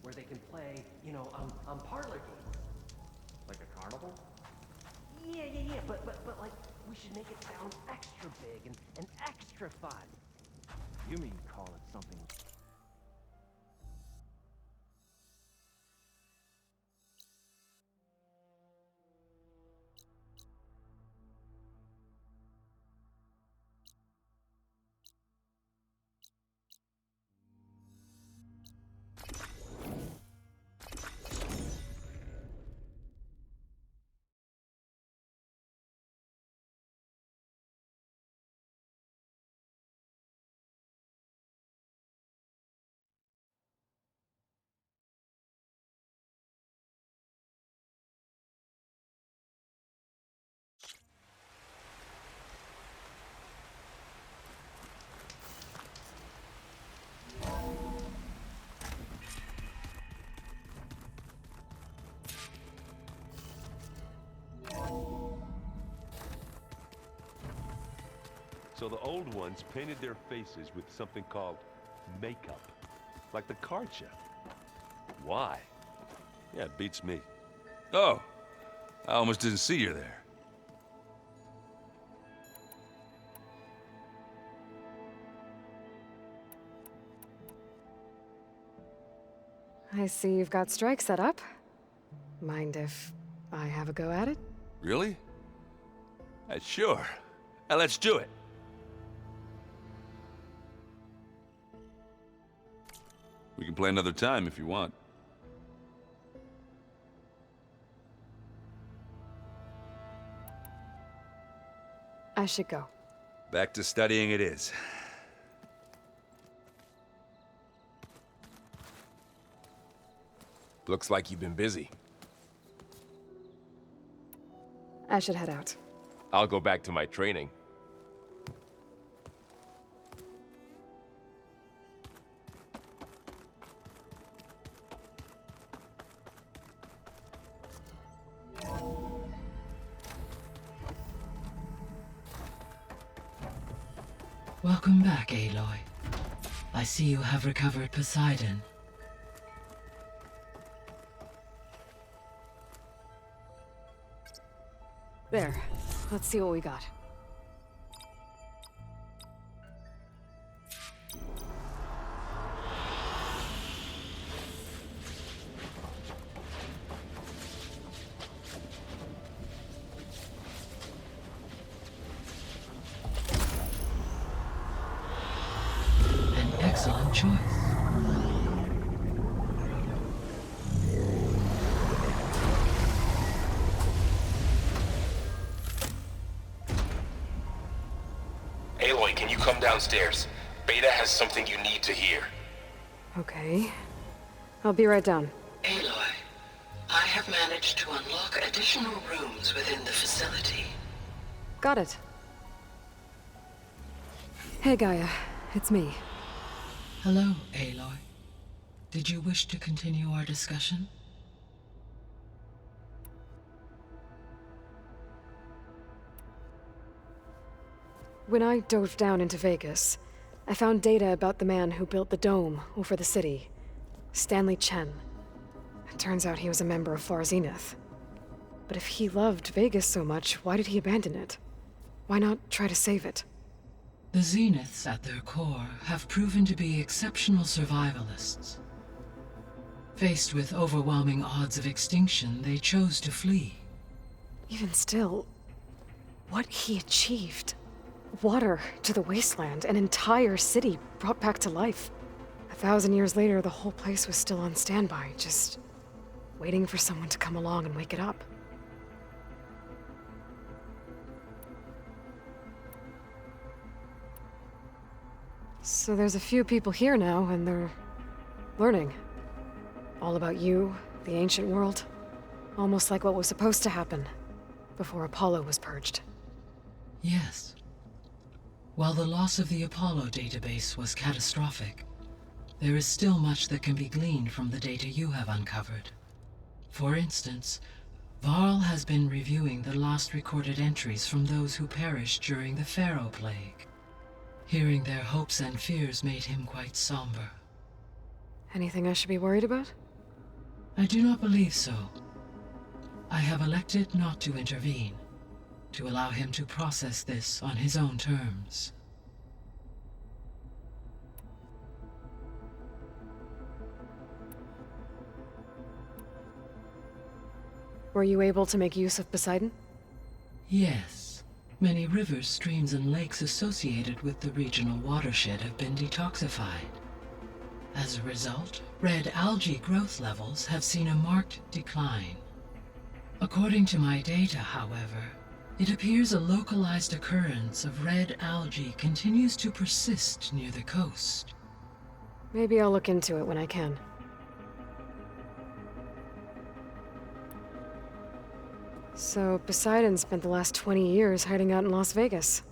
where they can play, parlor games. Like a carnival? Yeah, but like, we should make it sound extra big and extra fun. You mean call it something... So the old ones painted their faces with something called makeup. Like the card show. Why? Yeah, it beats me. Oh, I almost didn't see you there. I see you've got Strike set up. Mind if I have a go at it? Really? Sure. Now let's do it. We can play another time if you want. I should go. Back to studying it is. Looks like you've been busy. I should head out. I'll go back to my training. Welcome back, Aloy. I see you have recovered Poseidon. There. Let's see what we got. An excellent choice. Aloy, can you come downstairs? Beta has something you need to hear. Okay. I'll be right down. Aloy, I have managed to unlock additional rooms within the facility. Got it. Hey, Gaia. It's me. Hello, Aloy. Did you wish to continue our discussion? When I dove down into Vegas, I found data about the man who built the dome over the city. Stanley Chen. It turns out he was a member of Far Zenith. But if he loved Vegas so much, why did he abandon it? Why not try to save it? The Zeniths, at their core, have proven to be exceptional survivalists. Faced with overwhelming odds of extinction, they chose to flee. Even still, what he achieved. Water to the wasteland, an entire city brought back to life. 1,000 years later, the whole place was still on standby, just waiting for someone to come along and wake it up. So there's a few people here now, and they're learning. All about you, the ancient world. Almost like what was supposed to happen before Apollo was purged. Yes. While the loss of the Apollo database was catastrophic, there is still much that can be gleaned from the data you have uncovered. For instance, Varl has been reviewing the last recorded entries from those who perished during the Pharaoh Plague. Hearing their hopes and fears made him quite somber. Anything I should be worried about? I do not believe so. I have elected not to intervene, to allow him to process this on his own terms. Were you able to make use of Poseidon? Yes. Many rivers, streams, and lakes associated with the regional watershed have been detoxified. As a result, red algae growth levels have seen a marked decline. According to my data, however, it appears a localized occurrence of red algae continues to persist near the coast. Maybe I'll look into it when I can. So, Poseidon spent the last 20 years hiding out in Las Vegas.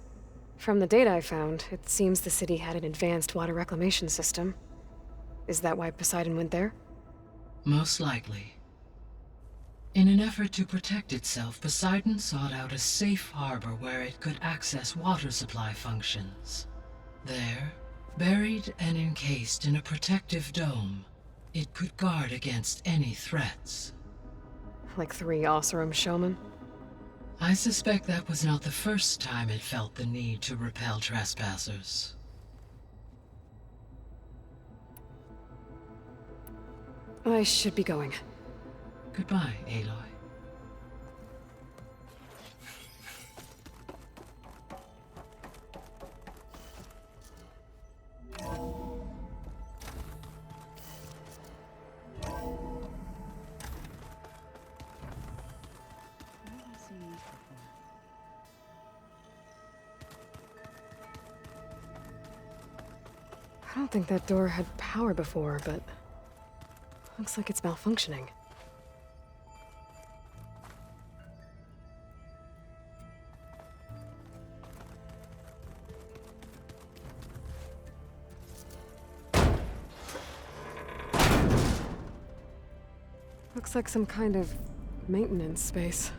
From the data I found, it seems the city had an advanced water reclamation system. Is that why Poseidon went there? Most likely. In an effort to protect itself, Poseidon sought out a safe harbor where it could access water supply functions. There, buried and encased in a protective dome, it could guard against any threats. Like 3 Oseram showmen? I suspect that was not the first time it felt the need to repel trespassers. I should be going. Goodbye, Aloy. I don't think that door had power before, but looks like it's malfunctioning. Looks like some kind of maintenance space.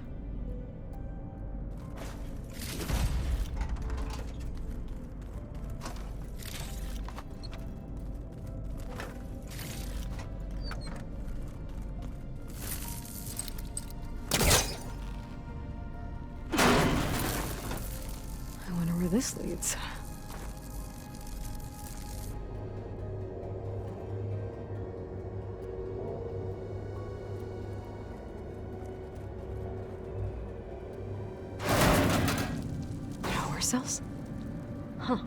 I wonder where this leads. Power cells? Huh.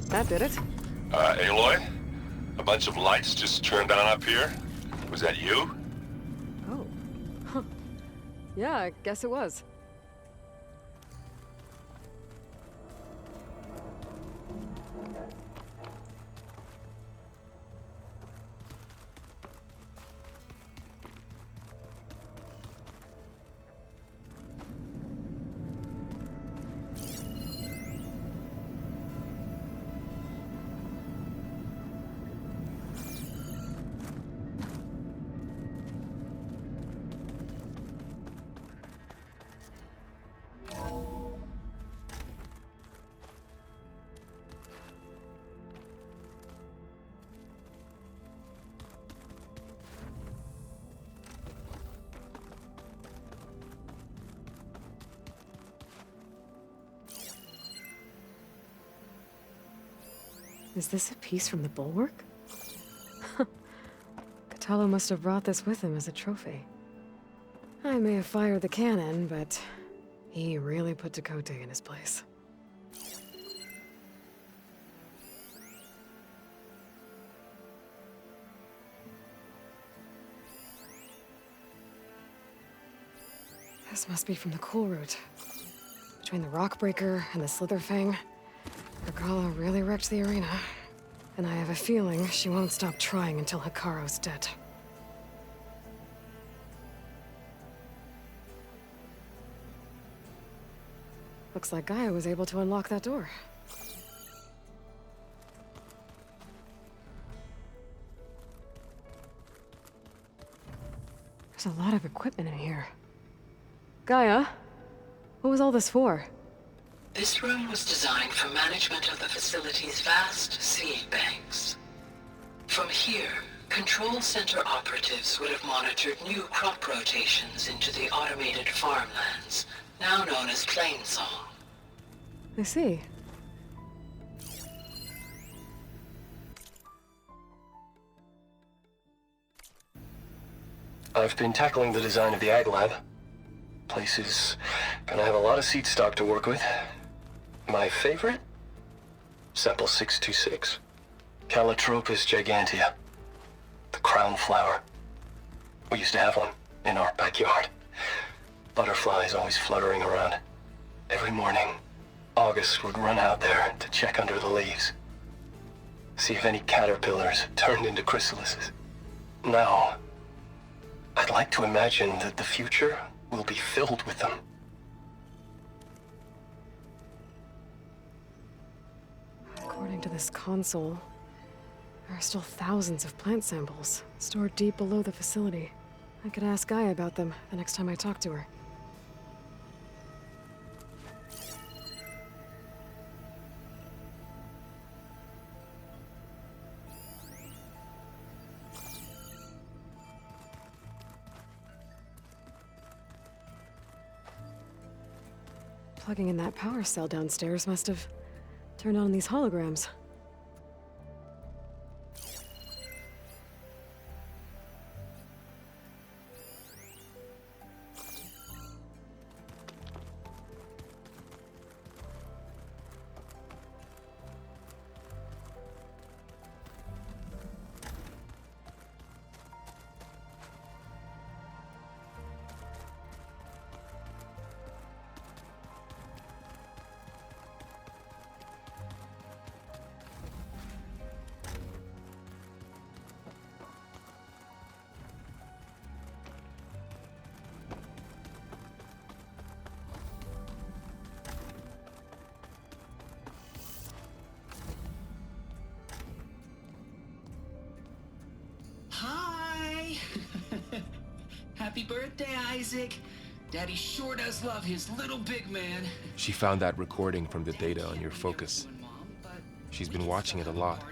That did it. Aloy? A bunch of lights just turned on up here? Was that you? Oh. Huh. Yeah, I guess it was. Is this a piece from the bulwark? Kotallo must have brought this with him as a trophy. I may have fired the cannon, but he really put Tekotteh in his place. This must be from the cool route. Between the Rockbreaker and the Slitherfang, Regala really wrecked the arena. And I have a feeling she won't stop trying until Hikaru's dead. Looks like Gaia was able to unlock that door. There's a lot of equipment in here. Gaia, what was all this for? This room was designed for management of the facility's vast seed banks. From here, Control Center operatives would have monitored new crop rotations into the automated farmlands, now known as Plainsong. I see. I've been tackling the design of the Ag Lab. Place is gonna have a lot of seed stock to work with. My favorite? Sample 626. Calotropis gigantea. The crown flower. We used to have one in our backyard. Butterflies always fluttering around. Every morning, August would run out there to check under the leaves. See if any caterpillars turned into chrysalises. Now, I'd like to imagine that the future will be filled with them. According to this console, there are still thousands of plant samples stored deep below the facility. I could ask Gaia about them the next time I talk to her. Plugging in that power cell downstairs must have turned on these holograms. Hi! Happy birthday, Isaac. Daddy sure does love his little big man. She found that recording from the data on your focus. She's been watching it a lot.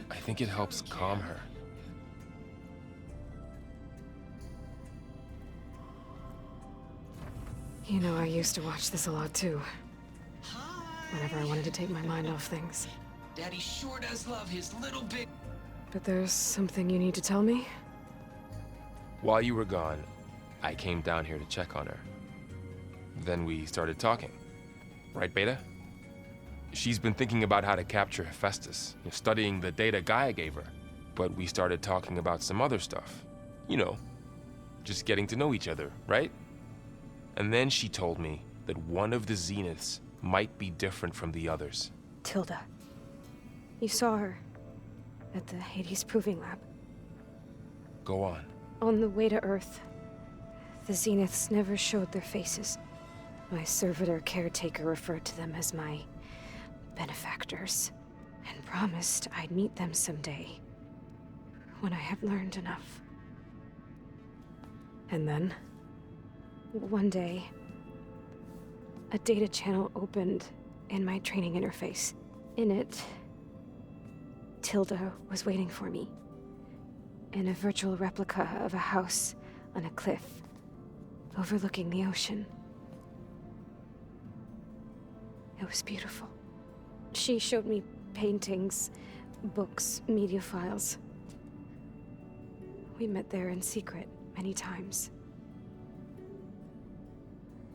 I think it helps calm her. You know, I used to watch this a lot too. Whenever I wanted to take my mind off things. Daddy sure does love his little big... But there's something you need to tell me? While you were gone, I came down here to check on her. Then we started talking. Right, Beta? She's been thinking about how to capture Hephaestus, studying the data Gaia gave her. But we started talking about some other stuff. You know, just getting to know each other, right? And then she told me that one of the Zeniths might be different from the others. Tilda. You saw her at the Hades Proving Lab. Go on. On the way to Earth, the Zeniths never showed their faces. My servitor caretaker referred to them as my benefactors, and promised I'd meet them someday, when I have learned enough. And then? One day, a data channel opened in my training interface. In it, Tilda was waiting for me, in a virtual replica of a house on a cliff, overlooking the ocean. It was beautiful. She showed me paintings, books, media files. We met there in secret many times.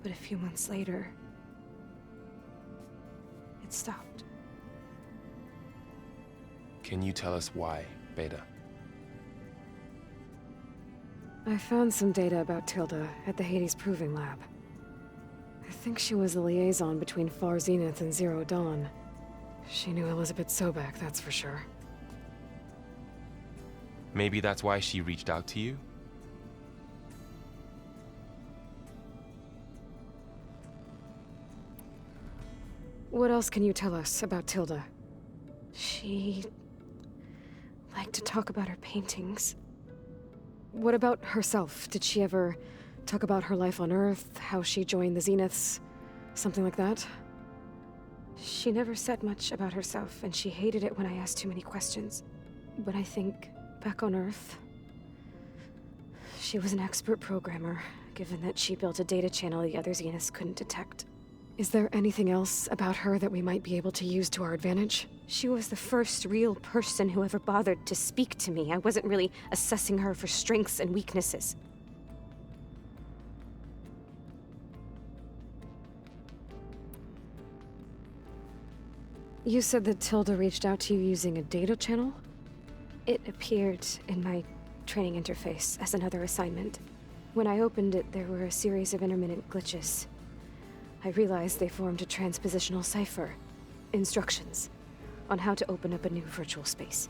But a few months later, it stopped. Can you tell us why, Beta? I found some data about Tilda at the Hades Proving Lab. I think she was the liaison between Far Zenith and Zero Dawn. She knew Elizabeth Sobek, that's for sure. Maybe that's why she reached out to you? What else can you tell us about Tilda? She liked to talk about her paintings. What about herself? Did she ever talk about her life on Earth, how she joined the Zeniths, something like that? She never said much about herself, and she hated it when I asked too many questions. But I think, back on Earth, she was an expert programmer, given that she built a data channel the other Zeniths couldn't detect. Is there anything else about her that we might be able to use to our advantage? She was the first real person who ever bothered to speak to me. I wasn't really assessing her for strengths and weaknesses. You said that Tilda reached out to you using a data channel? It appeared in my training interface as another assignment. When I opened it, there were a series of intermittent glitches. I realized they formed a transpositional cipher. Instructions on how to open up a new virtual space.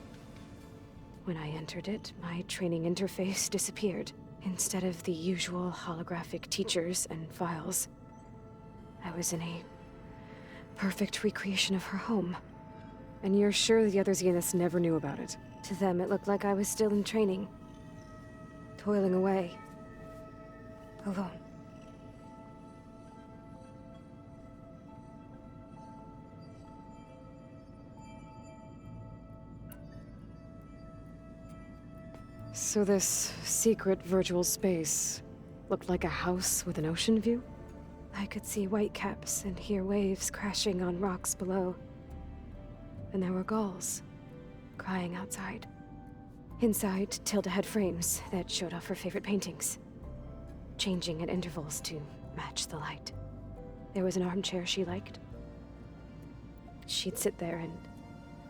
When I entered it, my training interface disappeared. Instead of the usual holographic teachers and files, I was in a perfect recreation of her home. And you're sure the other Zeniths never knew about it? To them, it looked like I was still in training. Toiling away. Alone. So this secret virtual space looked like a house with an ocean view? I could see whitecaps and hear waves crashing on rocks below. And there were gulls crying outside. Inside, Tilda had frames that showed off her favorite paintings, changing at intervals to match the light. There was an armchair she liked. She'd sit there and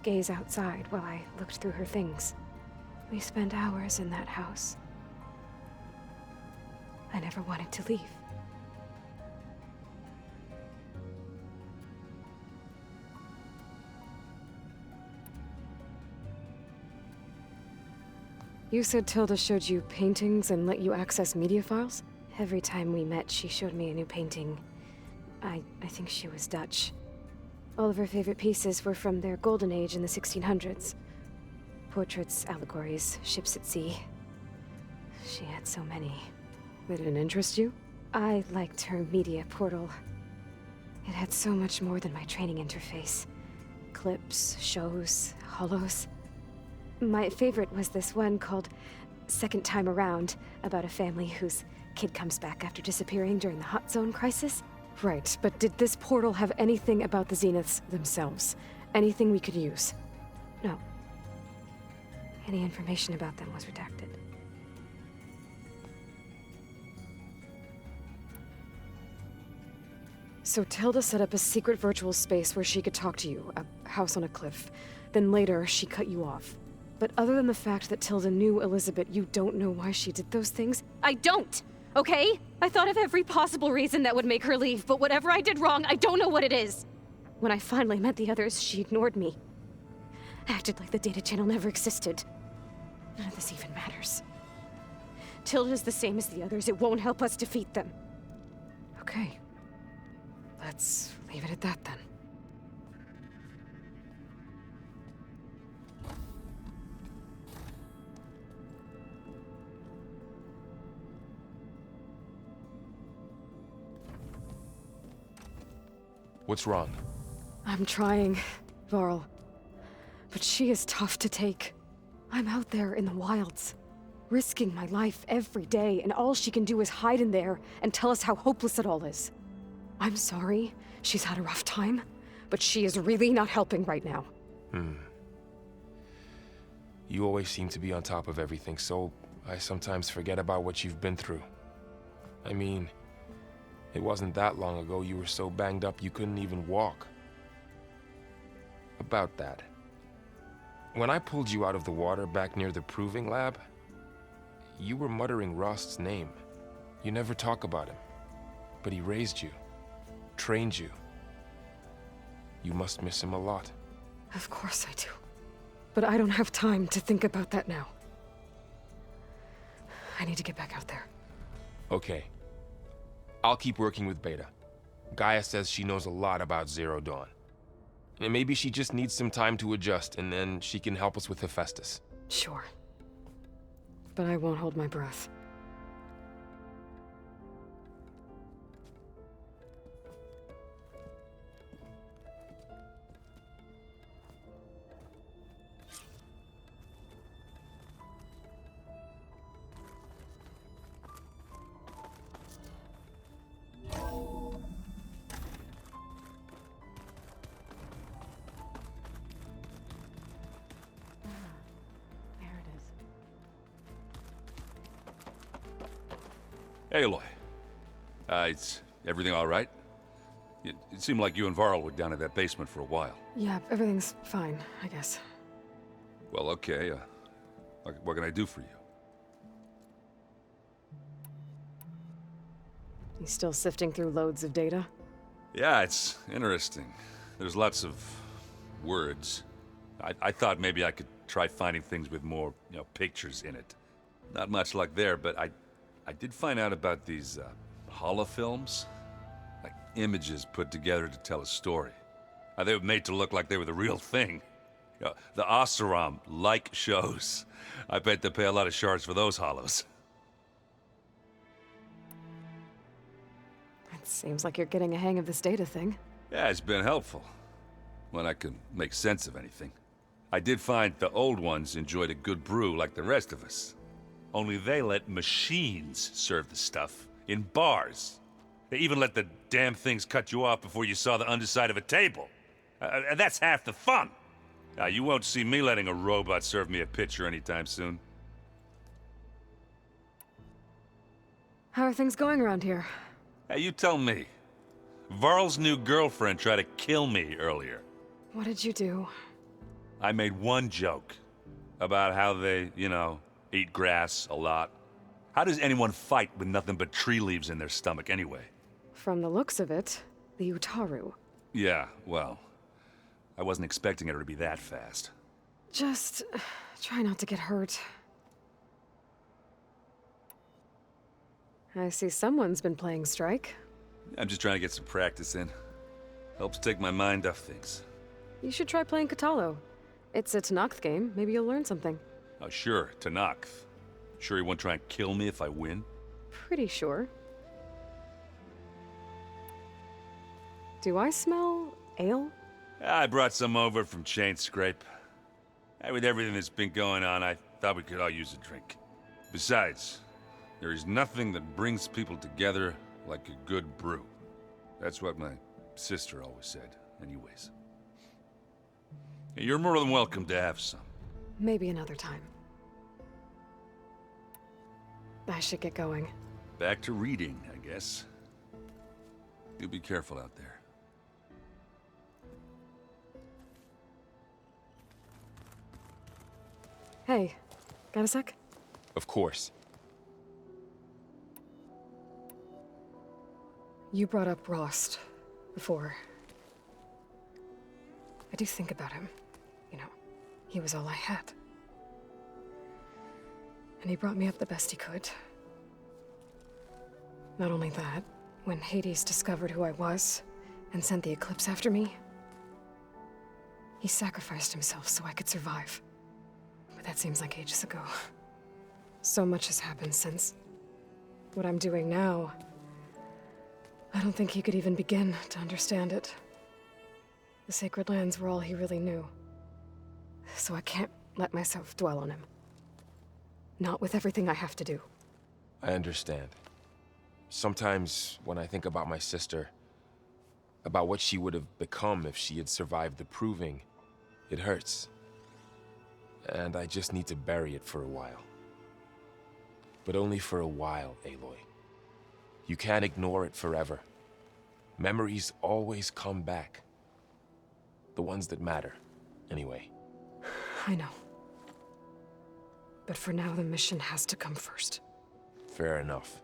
gaze outside while I looked through her things. We spent hours in that house. I never wanted to leave. You said Tilda showed you paintings and let you access media files? Every time we met, she showed me a new painting. I think she was Dutch. All of her favorite pieces were from their golden age in the 1600s. Portraits, allegories, ships at sea. She had so many. They didn't interest you? I liked her media portal. It had so much more than my training interface. Clips, shows, holos. My favorite was this one called Second Time Around, about a family whose kid comes back after disappearing during the Hot Zone crisis. Right, but did this portal have anything about the Zeniths themselves? Anything we could use? No. Any information about them was redacted. So Tilda set up a secret virtual space where she could talk to you, a house on a cliff. Then later, she cut you off. But other than the fact that Tilda knew Elizabeth, you don't know why she did those things? I don't! Okay? I thought of every possible reason that would make her leave, but whatever I did wrong, I don't know what it is. When I finally met the others, she ignored me. Acted like the data channel never existed. None of this even matters. Tilda's the same as the others. It won't help us defeat them. Okay. Let's leave it at that then. What's wrong? I'm trying, Varl. But she is tough to take. I'm out there in the wilds, risking my life every day, and all she can do is hide in there and tell us how hopeless it all is. I'm sorry, she's had a rough time, but she is really not helping right now. You always seem to be on top of everything, so I sometimes forget about what you've been through. I mean, it wasn't that long ago you were so banged up you couldn't even walk. About that. When I pulled you out of the water back near the proving lab, You were muttering Rost's name. You never talk about him. But he raised you, trained you. You must miss him a lot. Of course I do. But I don't have time to think about that now. I need to get back out there. Okay. I'll keep working with Beta. Gaia says she knows a lot about Zero Dawn. And maybe she just needs some time to adjust, and then she can help us with Hephaestus. Sure. But I won't hold my breath. Aloy. Is everything all right? It seemed like you and Varl were down in that basement for a while. Yeah, everything's fine, I guess. Well, okay. What can I do for you? You still sifting through loads of data? Yeah, it's interesting. There's lots of words. I thought maybe I could try finding things with more, pictures in it. Not much luck there, but I did find out about these holofilms. Like images put together to tell a story. They were made to look like they were the real thing. The Oseram like shows. I bet they pay a lot of shards for those hollows. It seems like you're getting a hang of this data thing. Yeah, it's been helpful. When I can make sense of anything. I did find the old ones enjoyed a good brew like the rest of us. Only they let machines serve the stuff in bars. They even let the damn things cut you off before you saw the underside of a table. And that's half the fun. You won't see me letting a robot serve me a pitcher anytime soon. How are things going around here? Hey, you tell me. Varl's new girlfriend tried to kill me earlier. What did you do? I made one joke about how they, eat grass a lot. How does anyone fight with nothing but tree leaves in their stomach anyway? From the looks of it, the Utaru. Yeah, well, I wasn't expecting her to be that fast. Just try not to get hurt. I see someone's been playing Strike. I'm just trying to get some practice in. Helps take my mind off things. You should try playing Katalo. It's a Tenakth game. Maybe you'll learn something. Oh, sure, Tenakth. Sure he won't try and kill me if I win? Pretty sure. Do I smell ale? I brought some over from Chain Scrape. With everything that's been going on, I thought we could all use a drink. Besides, there is nothing that brings people together like a good brew. That's what my sister always said, anyways. You're more than welcome to have some. Maybe another time. I should get going. Back to reading, I guess. You be careful out there. Hey, got a sec? Of course. You brought up Rost before. I do think about him. He was all I had. And he brought me up the best he could. Not only that, when Hades discovered who I was and sent the Eclipse after me, he sacrificed himself so I could survive. But that seems like ages ago. So much has happened since. What I'm doing now, I don't think he could even begin to understand it. The Sacred Lands were all he really knew. So I can't let myself dwell on him. Not with everything I have to do. I understand. Sometimes when I think about my sister, about what she would have become if she had survived the Proving, it hurts. And I just need to bury it for a while. But only for a while, Aloy. You can't ignore it forever. Memories always come back. The ones that matter, anyway. I know. But for now, the mission has to come first. Fair enough.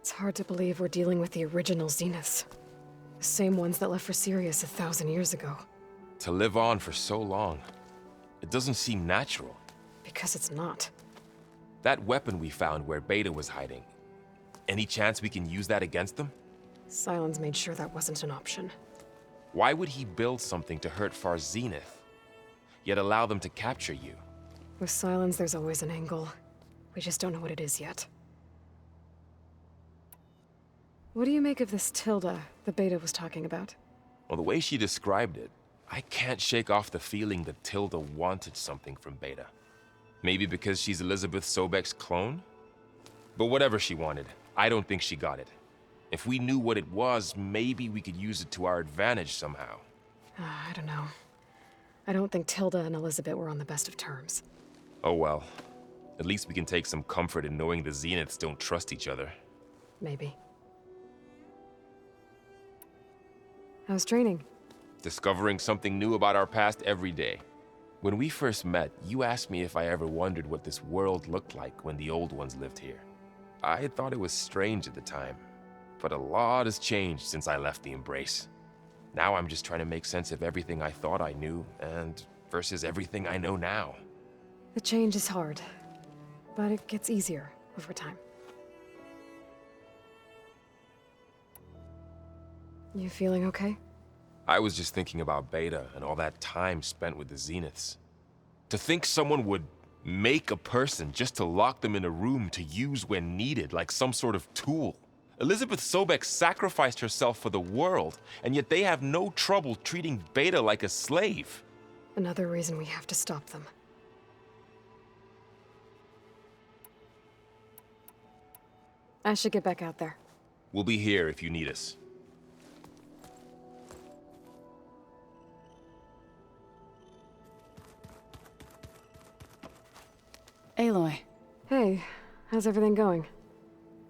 It's hard to believe we're dealing with the original Zeniths. The same ones that left for Sirius 1,000 years ago. To live on for so long, it doesn't seem natural. Because it's not. That weapon we found where Beta was hiding, any chance we can use that against them? Sylens made sure that wasn't an option. Why would he build something to hurt Far Zenith, yet allow them to capture you? With Sylens, there's always an angle. We just don't know what it is yet. What do you make of this Tilda the Beta was talking about? Well, the way she described it, I can't shake off the feeling that Tilda wanted something from Beta. Maybe because she's Elizabeth Sobek's clone? But whatever she wanted, I don't think she got it. If we knew what it was, maybe we could use it to our advantage somehow. I don't know. I don't think Tilda and Elizabeth were on the best of terms. Oh well. At least we can take some comfort in knowing the Zeniths don't trust each other. Maybe. How's training? Discovering something new about our past every day. When we first met, you asked me if I ever wondered what this world looked like when the old ones lived here. I thought it was strange at the time, but a lot has changed since I left the Embrace. Now I'm just trying to make sense of everything I thought I knew, and versus everything I know now. The change is hard, but it gets easier over time. You feeling okay? I was just thinking about Beta and all that time spent with the Zeniths. To think someone would make a person just to lock them in a room to use when needed, like some sort of tool. Elizabeth Sobek sacrificed herself for the world, and yet they have no trouble treating Beta like a slave. Another reason we have to stop them. I should get back out there. We'll be here if you need us. Aloy. Hey, how's everything going?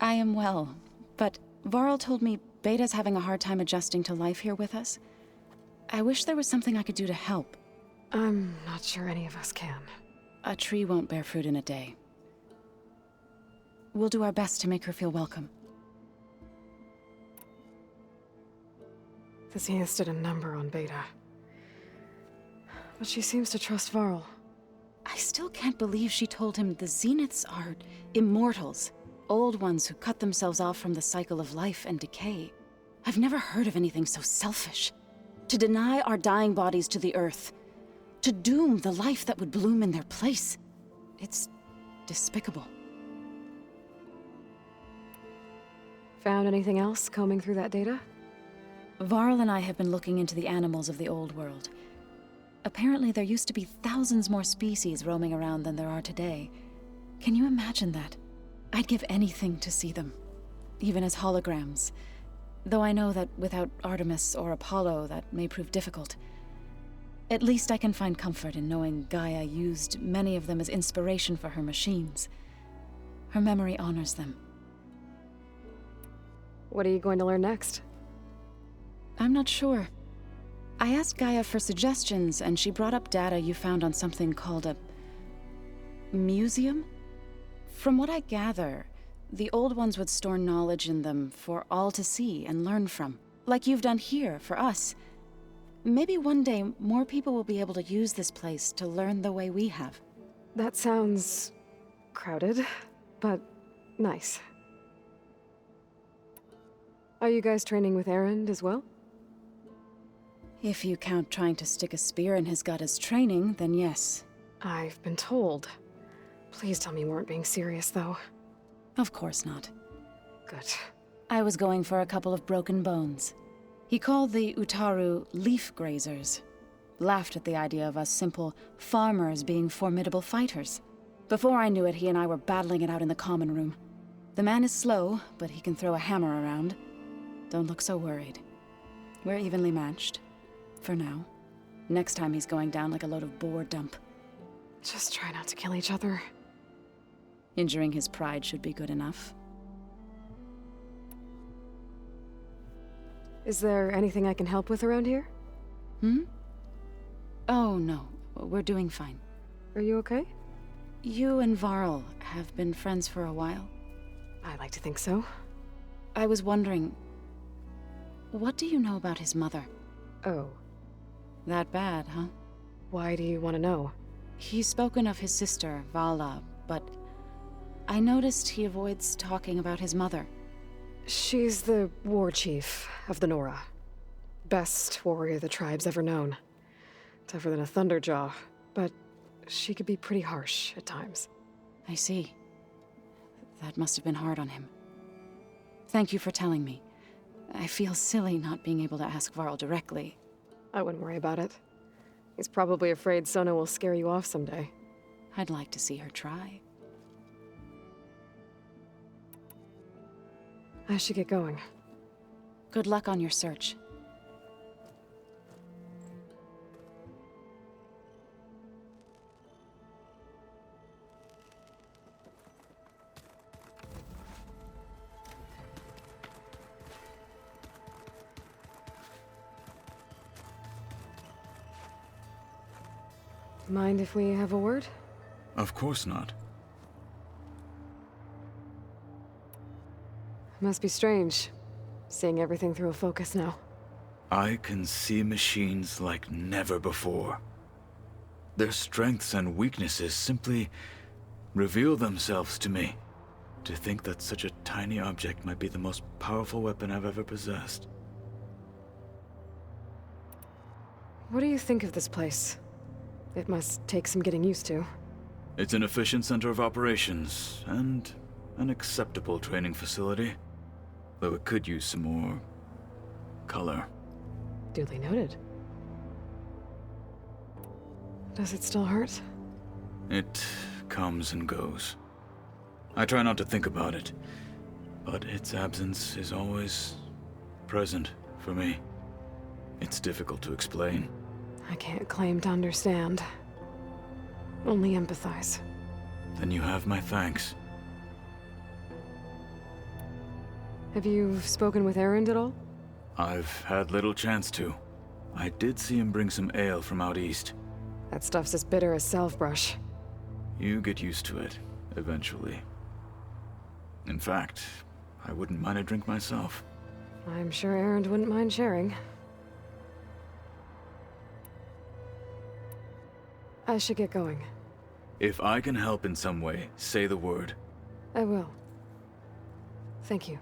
I am well, but Varl told me Beta's having a hard time adjusting to life here with us. I wish there was something I could do to help. I'm not sure any of us can. A tree won't bear fruit in a day. We'll do our best to make her feel welcome. The Zeniths did a number on Beta. But she seems to trust Varl. I still can't believe she told him the Zeniths are immortals. Old ones who cut themselves off from the cycle of life and decay. I've never heard of anything so selfish. To deny our dying bodies to the Earth. To doom the life that would bloom in their place. It's despicable. Found anything else combing through that data? Varl and I have been looking into the animals of the old world. Apparently there used to be thousands more species roaming around than there are today. Can you imagine that? I'd give anything to see them, even as holograms. Though I know that without Artemis or Apollo, that may prove difficult. At least I can find comfort in knowing Gaia used many of them as inspiration for her machines. Her memory honors them. What are you going to learn next? I'm not sure. I asked Gaia for suggestions, and she brought up data you found on something called a museum? From what I gather, the old ones would store knowledge in them for all to see and learn from, like you've done here for us. Maybe one day more people will be able to use this place to learn the way we have. That sounds crowded, but nice. Are you guys training with Erend as well? If you count trying to stick a spear in his gut as training, then yes. I've been told. Please tell me you weren't being serious, though. Of course not. Good. I was going for a couple of broken bones. He called the Utaru leaf grazers. Laughed at the idea of us simple farmers being formidable fighters. Before I knew it, he and I were battling it out in the common room. The man is slow, but he can throw a hammer around. Don't look so worried. We're evenly matched. For now. Next time he's going down like a load of boar dump. Just try not to kill each other. Injuring his pride should be good enough. Is there anything I can help with around here? Hmm? Oh, no. We're doing fine. Are you okay? You and Varl have been friends for a while? I like to think so. I was wondering, what do you know about his mother? Oh. That bad, huh? Why do you want to know? He's spoken of his sister, Vala, but I noticed he avoids talking about his mother. She's the war chief of the Nora. Best warrior the tribe's ever known. Tougher than a Thunderjaw, but she could be pretty harsh at times. I see. That must have been hard on him. Thank you for telling me. I feel silly not being able to ask Varl directly. I wouldn't worry about it. He's probably afraid Sona will scare you off someday. I'd like to see her try. I should get going. Good luck on your search. Mind if we have a word? Of course not. Must be strange, seeing everything through a focus now. I can see machines like never before. Their strengths and weaknesses simply reveal themselves to me. To think that such a tiny object might be the most powerful weapon I've ever possessed. What do you think of this place? It must take some getting used to. It's an efficient center of operations, and an acceptable training facility. Though it could use some more color. Duly noted. Does it still hurt? It comes and goes. I try not to think about it, but its absence is always present for me. It's difficult to explain. I can't claim to understand. Only empathize. Then you have my thanks. Have you spoken with Erend at all? I've had little chance to. I did see him bring some ale from out east. That stuff's as bitter as salve-brush. You get used to it, eventually. In fact, I wouldn't mind a drink myself. I'm sure Erend wouldn't mind sharing. I should get going. If I can help in some way, say the word. I will. Thank you.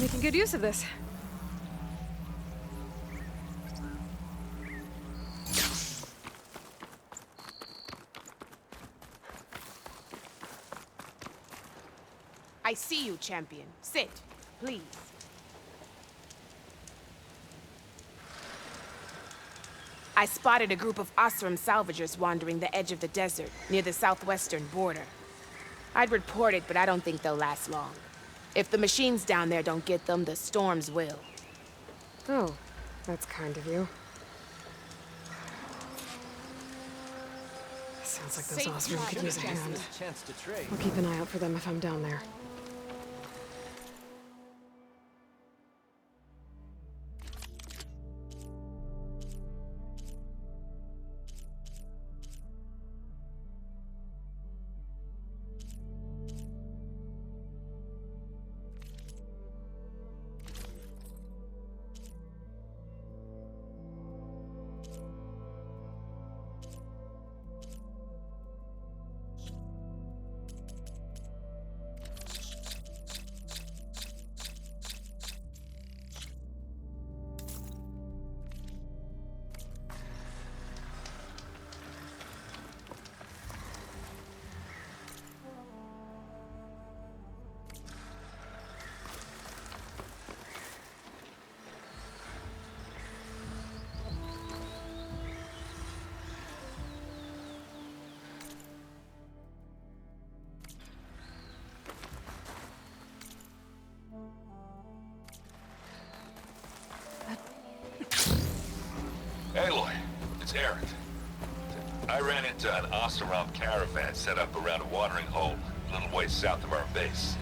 Making good use of this. I see you, champion. Sit, please. I spotted a group of Osram salvagers wandering the edge of the desert, near the southwestern border. I'd report it, but I don't think they'll last long. If the machines down there don't get them, the storms will. Oh, that's kind of you. Sounds like those Osram could use a hand. I'll keep an eye out for them if I'm down there. Aloy, it's Eric. I ran into an Oseram caravan set up around a watering hole a little way south of our base.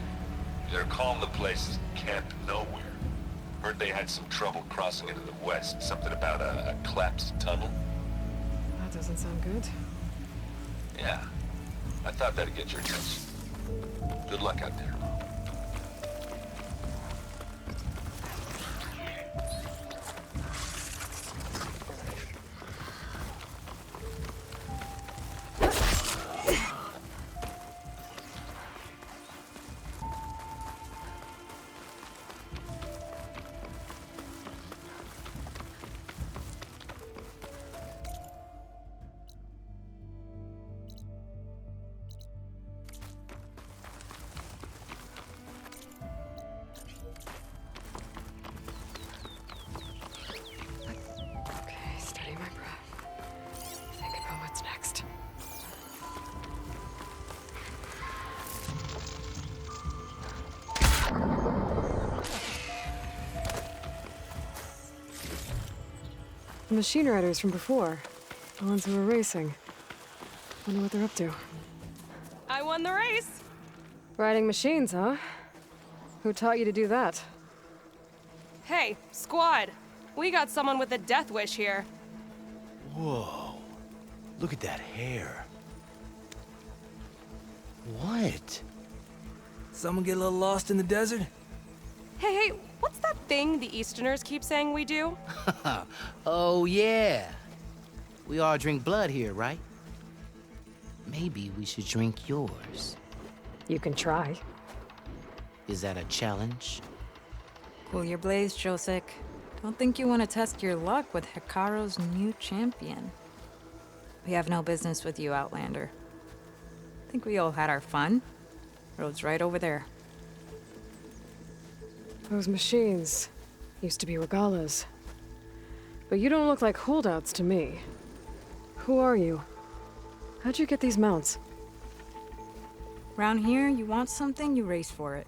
They're calling the place Camp Nowhere. Heard they had some trouble crossing into the west. Something about a collapsed tunnel. That doesn't sound good. Yeah. I thought that'd get your attention. Good luck out there. The machine riders from before. The ones who were racing. Wonder what they're up to. I won the race! Riding machines, huh? Who taught you to do that? Hey, squad! We got someone with a death wish here. Whoa. Look at that hair. What? Someone get a little lost in the desert? Hey, what's that thing the Easterners keep saying we do? Oh, yeah. We all drink blood here, right? Maybe we should drink yours. You can try. Is that a challenge? Cool your blaze, Josek. Don't think you want to test your luck with Hekarro's new champion. We have no business with you, Outlander. Think we all had our fun. Road's right over there. Those machines used to be Regalas. But you don't look like holdouts to me. Who are you? How'd you get these mounts? Round here, you want something, you race for it.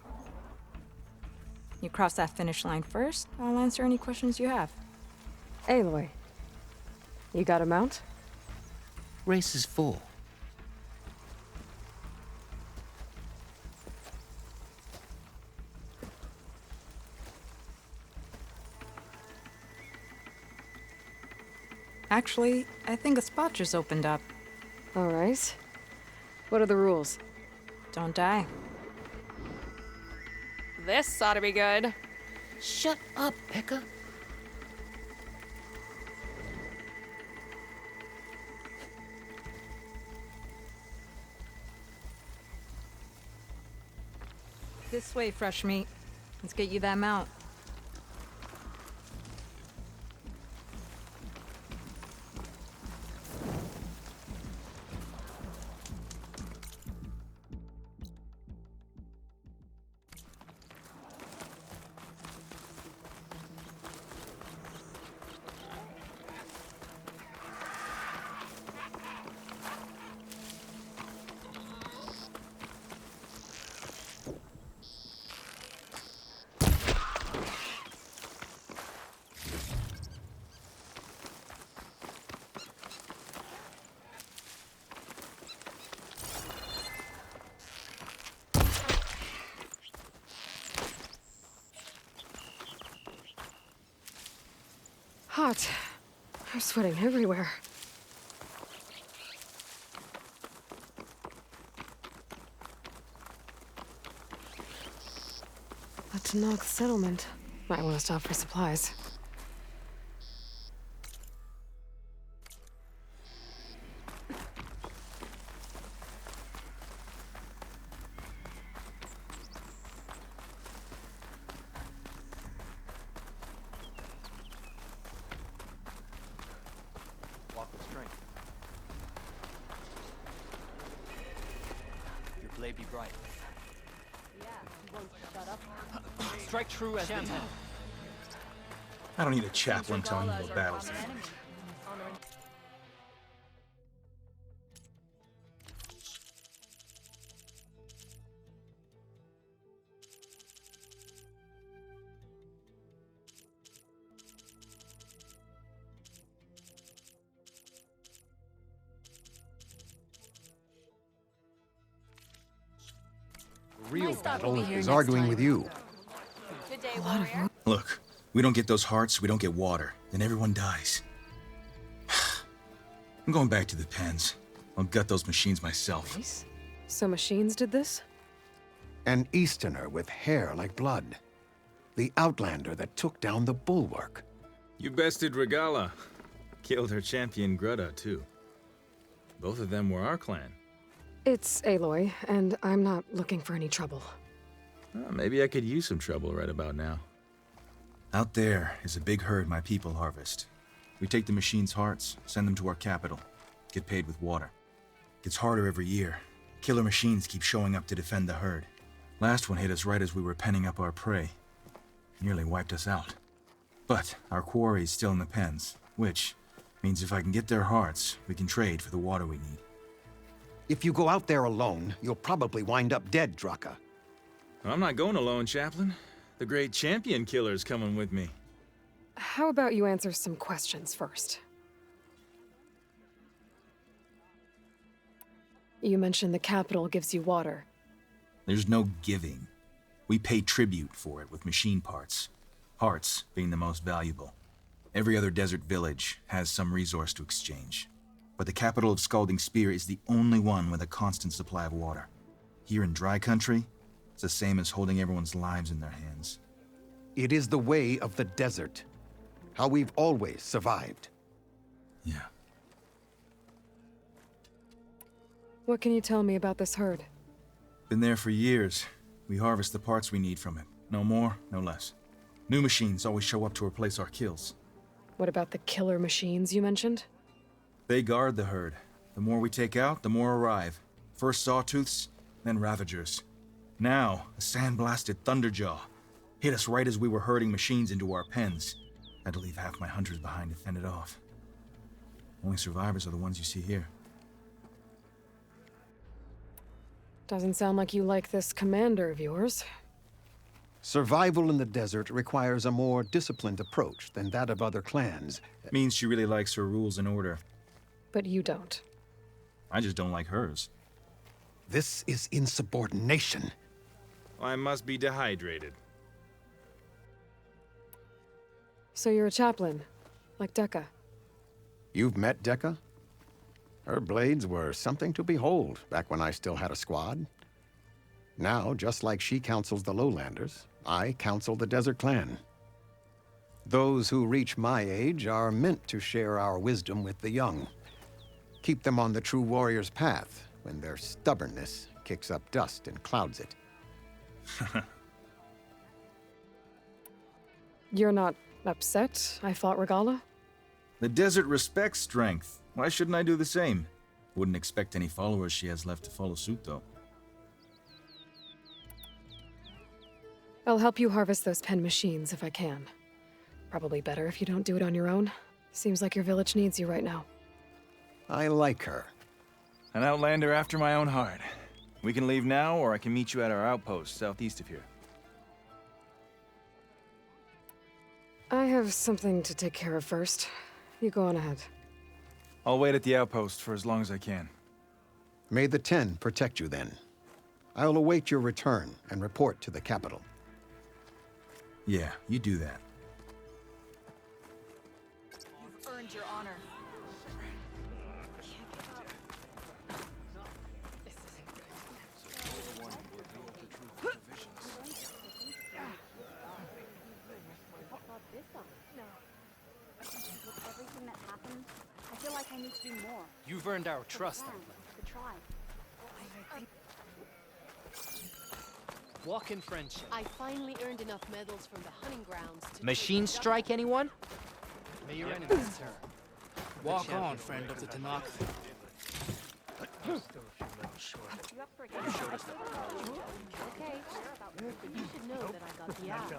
You cross that finish line first, I'll answer any questions you have. Aloy, you got a mount? Race is full. Actually, I think a spot just opened up. All right. What are the rules? Don't die. This ought to be good. Shut up, Pekka. This way, fresh meat. Let's get you that mount. Hot. I'm sweating everywhere. A Tanakh settlement. Might want to stop for supplies. Walk with strength. Your blade be bright. Yeah, you won't shut up. Strike true as they tell. I don't need a chaplain telling me what battles. The real battle is arguing with you. Good day, warrior. Look, we don't get those hearts, we don't get water, then everyone dies. I'm going back to the pens. I'll gut those machines myself. So machines did this? An Easterner with hair like blood. The Outlander that took down the Bulwark. You bested Regala. Killed her champion Greta, too. Both of them were our clan. It's Aloy, and I'm not looking for any trouble. Maybe I could use some trouble right about now. Out there is a big herd my people harvest. We take the machines' hearts, send them to our capital, get paid with water. Gets harder every year. Killer machines keep showing up to defend the herd. Last one hit us right as we were penning up our prey. Nearly wiped us out. But our quarry is still in the pens, which means if I can get their hearts, we can trade for the water we need. If you go out there alone, you'll probably wind up dead, Draka. I'm not going alone, Chaplain. The great champion killer's coming with me. How about you answer some questions first? You mentioned the capital gives you water. There's no giving. We pay tribute for it with machine parts. Hearts being the most valuable. Every other desert village has some resource to exchange. But the capital of Scalding Spear is the only one with a constant supply of water. Here in dry country, it's the same as holding everyone's lives in their hands. It is the way of the desert. How we've always survived. Yeah. What can you tell me about this herd? Been there for years. We harvest the parts we need from it. No more, no less. New machines always show up to replace our kills. What about the killer machines you mentioned? They guard the herd. The more we take out, the more arrive. First Sawtooths, then Ravagers. Now, a sandblasted Thunderjaw. Hit us right as we were herding machines into our pens. Had to leave half my hunters behind to fend it off. Only survivors are the ones you see here. Doesn't sound like you like this commander of yours. Survival in the desert requires a more disciplined approach than that of other clans. Means she really likes her rules and order. But you don't. I just don't like hers. This is insubordination. I must be dehydrated. So you're a chaplain, like Dekka. You've met Dekka? Her blades were something to behold back when I still had a squad. Now, just like she counsels the Lowlanders, I counsel the Desert Clan. Those who reach my age are meant to share our wisdom with the young. Keep them on the true warrior's path when their stubbornness kicks up dust and clouds it. You're not upset I fought Regala? The desert respects strength. Why shouldn't I do the same? Wouldn't expect any followers she has left to follow suit, though. I'll help you harvest those pen machines if I can. Probably better if you don't do it on your own. Seems like your village needs you right now. I like her. An outlander after my own heart. We can leave now, or I can meet you at our outpost southeast of here. I have something to take care of first. You go on ahead. I'll wait at the outpost for as long as I can. May the Ten protect you then. I'll await your return and report to the capital. Yeah, you do that. You've earned your honor. Everything that happened, I feel like I need to do more. You've earned our trust, Outlander. The tribe. Walk in friendship. I finally earned enough medals from the hunting grounds to... Machine strike, anyone? May your enemies turn. Walk on, friend of the Tanakh. You up for a game? Okay. But you should know that I got the app.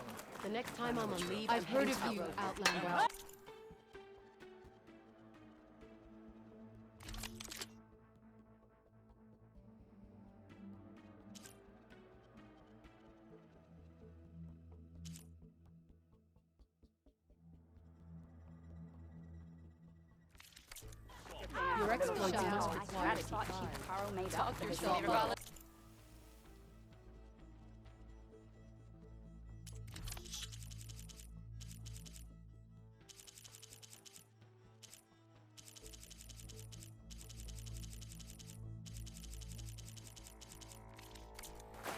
The next time I'm on leave, I've heard of you, Outlander. Your exploits must require strategy. Talk yourself.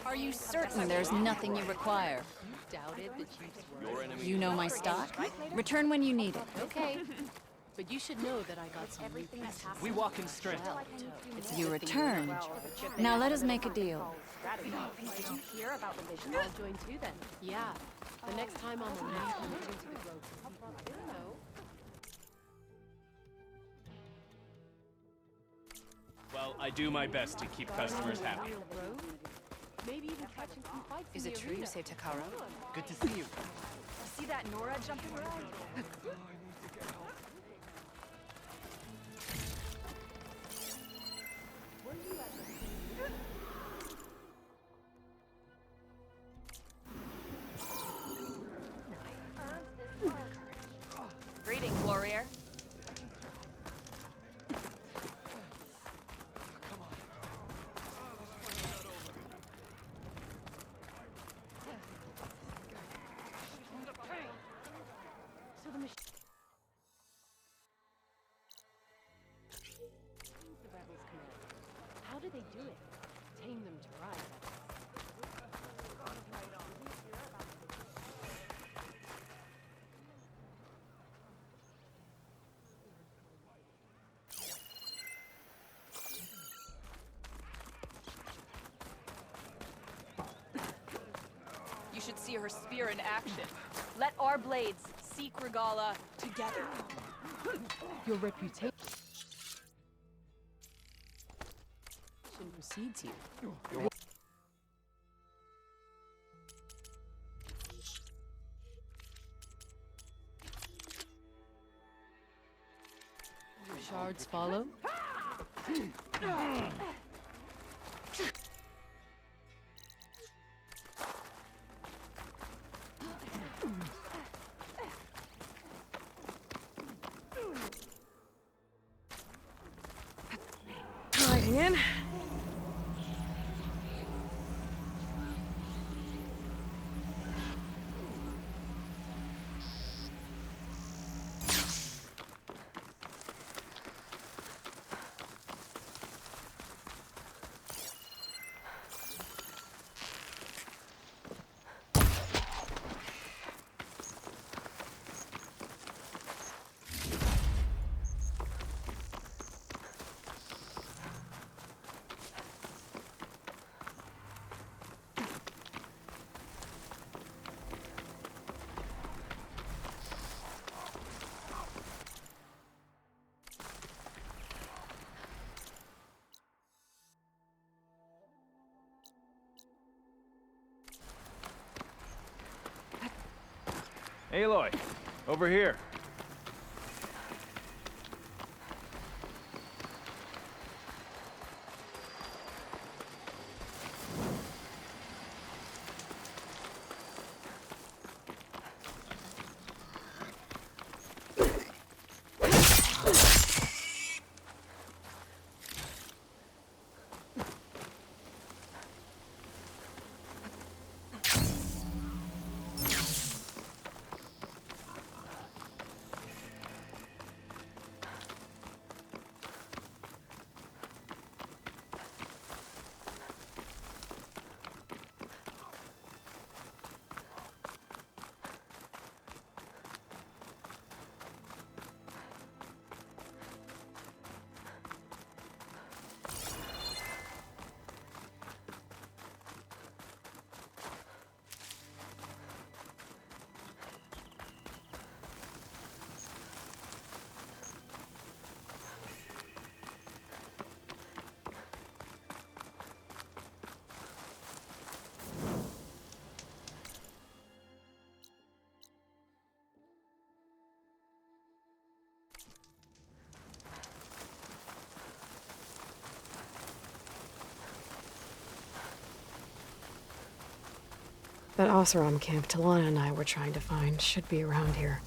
Are you certain there's nothing you require? You doubted the chief's word. You know my stock. Return when you need it. Okay. But you should know that I got some everything that's happened. We walk in strength. You returned. Now let us make a deal. Did you hear about the vision? I'll join too then. Yeah. The next time I'm on leave, I'm into the grove. Well, I do my best to keep customers happy. Maybe even catching some fights. Is it true you say Takaro? Good to see you. See that Nora jumping around? Greetings, warrior. So the machine. The rebels command. How do they do it? Tame them to ride. You should see her spear in action. Let our blades seek Regala together. Your reputation precedes you. Your shards follow. Gliding in. Aloy, over here. That Oseram camp Talana and I were trying to find should be around here.